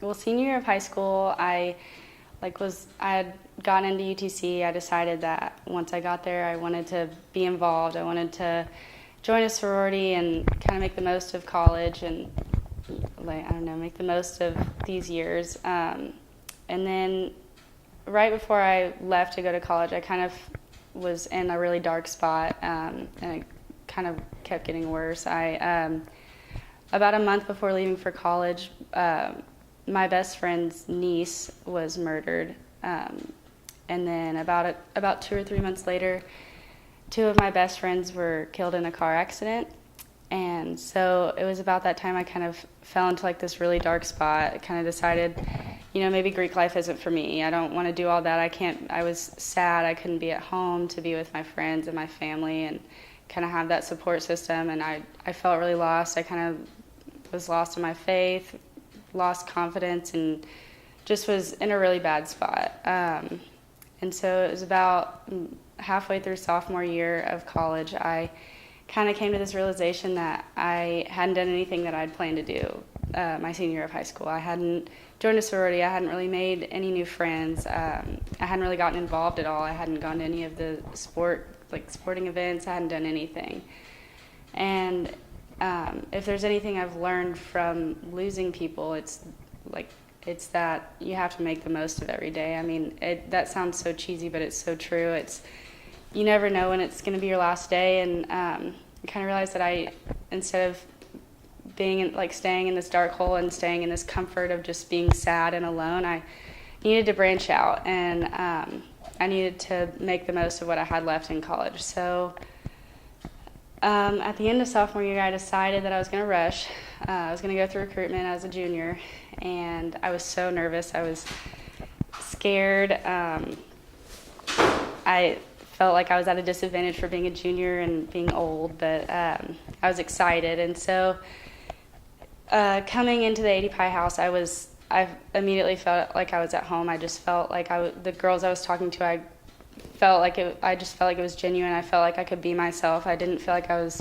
Well, senior year of high school, I had gotten into UTC. I decided that once I got there, I wanted to be involved. I wanted to join a sorority and kind of make the most of college and make the most of these years. And then right before I left to go to college, I kind of was in a really dark spot, and it kind of kept getting worse. About a month before leaving for college, my best friend's niece was murdered, and then about 2 or 3 months later, 2 of my best friends were killed in a car accident. And so it was about that time I kind of fell into like this really dark spot. I kind of decided, maybe Greek life isn't for me. I don't want to do all that. I was sad I couldn't be at home to be with my friends and my family and kind of have that support system. And I felt really lost. I kind of was lost in my faith, lost confidence, and just was in a really bad spot. And so it was about halfway through sophomore year of college, I kind of came to this realization that I hadn't done anything that I'd planned to do my senior year of high school. I hadn't joined a sorority. I hadn't really made any new friends. I hadn't really gotten involved at all. I hadn't gone to any of the sporting events. I hadn't done anything. And if there's anything I've learned from losing people, it's that you have to make the most of every day. I mean, that sounds so cheesy, but it's so true. You never know when it's going to be your last day, and I kind of realized that instead of staying in this dark hole and staying in this comfort of just being sad and alone, I needed to branch out, and I needed to make the most of what I had left in college. So at the end of sophomore year, I decided that I was going to rush. I was going to go through recruitment as a junior, and I was so nervous. I was scared. I felt like I was at a disadvantage for being a junior and being old, but I was excited. And so coming into the AD Pie house, I immediately felt like I was at home. I just felt like the girls I was talking to, I just felt like it was genuine. I felt like I could be myself. I didn't feel like I was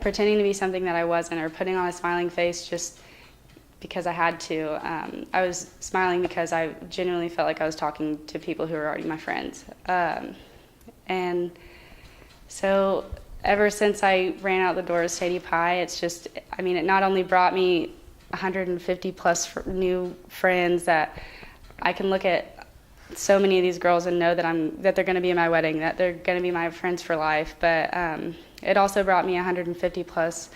pretending to be something that I wasn't, or putting on a smiling face just because I had to. I was smiling because I genuinely felt like I was talking to people who were already my friends. And so ever since I ran out the doors to AD Pie, it not only brought me 150 plus new friends that I can look at so many of these girls and know that they're going to be in my wedding, that they're going to be my friends for life, but it also brought me 150 plus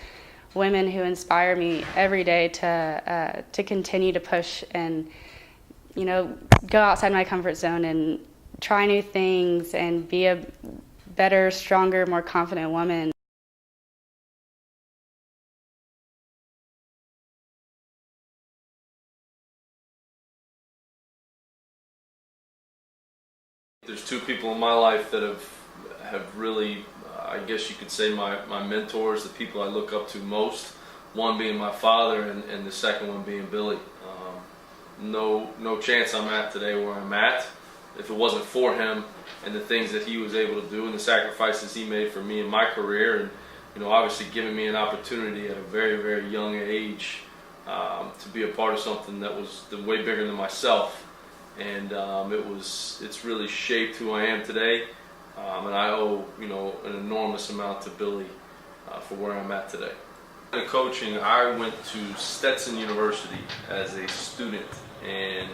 women who inspire me every day to continue to push and go outside my comfort zone and try new things and be a better, stronger, more confident woman. There's 2 people in my life that have really, I guess you could say, my mentors, the people I look up to most. One being my father, and the second one being Billy. No chance I'm at today where I'm at if it wasn't for him and the things that he was able to do and the sacrifices he made for me in my career, and obviously giving me an opportunity at a very, very young age to be a part of something that was way bigger than myself. And it's really shaped who I am today, and I owe an enormous amount to Billy for where I'm at today. In coaching, I went to Stetson University as a student and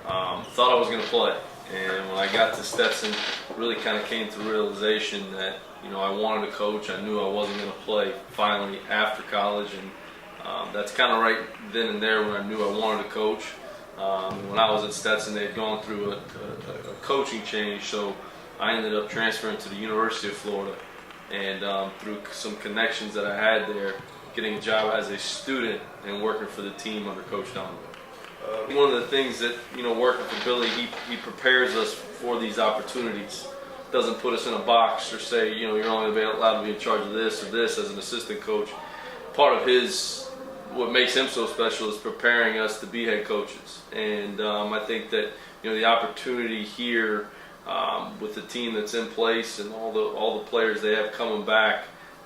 thought I was going to play. And when I got to Stetson, really kind of came to the realization that I wanted to coach. I knew I wasn't going to play finally after college, and that's kind of right then and there when I knew I wanted to coach. When I was at Stetson, they had gone through a coaching change, so I ended up transferring to the University of Florida, and through some connections that I had there, getting a job as a student and working for the team under Coach Donovan. One of the things that, working for Billy, he prepares us for these opportunities. Doesn't put us in a box or say, you're only allowed to be in charge of this or this as an assistant coach. Part of what makes him so special is preparing us to be head coaches. And I think that, the opportunity here with the team that's in place and all the players they have coming back,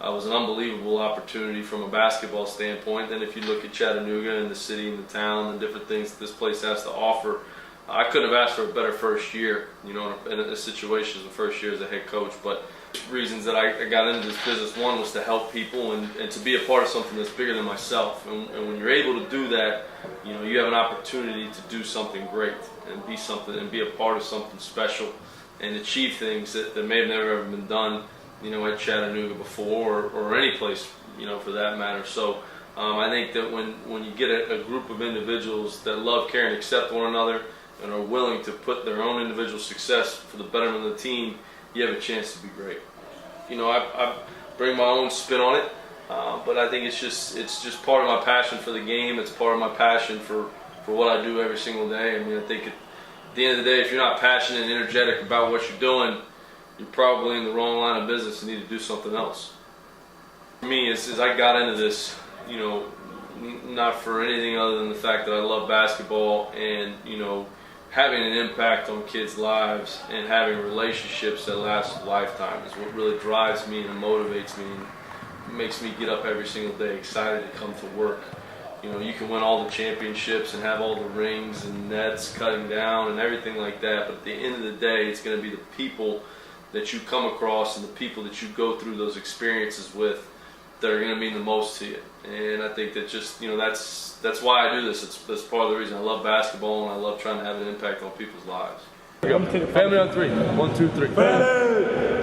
was an unbelievable opportunity from a basketball standpoint. Then if you look at Chattanooga and the city and the town and different things that this place has to offer, I couldn't have asked for a better first year, in a situation as the first year as a head coach. But reasons that I got into this business, one was to help people and to be a part of something that's bigger than myself. And when you're able to do that, you have an opportunity to do something great and be a part of something special and achieve things that may have never ever been done, at Chattanooga before or any place, for that matter. So I think that when you get a group of individuals that love, care, and accept one another and are willing to put their own individual success for the betterment of the team, you have a chance to be great. I bring my own spin on it, but I think it's just part of my passion for the game. It's part of my passion for what I do every single day. I mean, I think at the end of the day, if you're not passionate and energetic about what you're doing, you're probably in the wrong line of business and need to do something else. For me, as I got into this, not for anything other than the fact that I love basketball and, having an impact on kids' lives and having relationships that last a lifetime is what really drives me and motivates me and makes me get up every single day excited to come to work. You can win all the championships and have all the rings and nets cutting down and everything like that, but at the end of the day, it's going to be the people that you come across and the people that you go through those experiences with that are going to mean the most to you. And I think that just, that's why I do this. That's part of the reason I love basketball and I love trying to have an impact on people's lives. Family on three. 1, 2, 3. Family!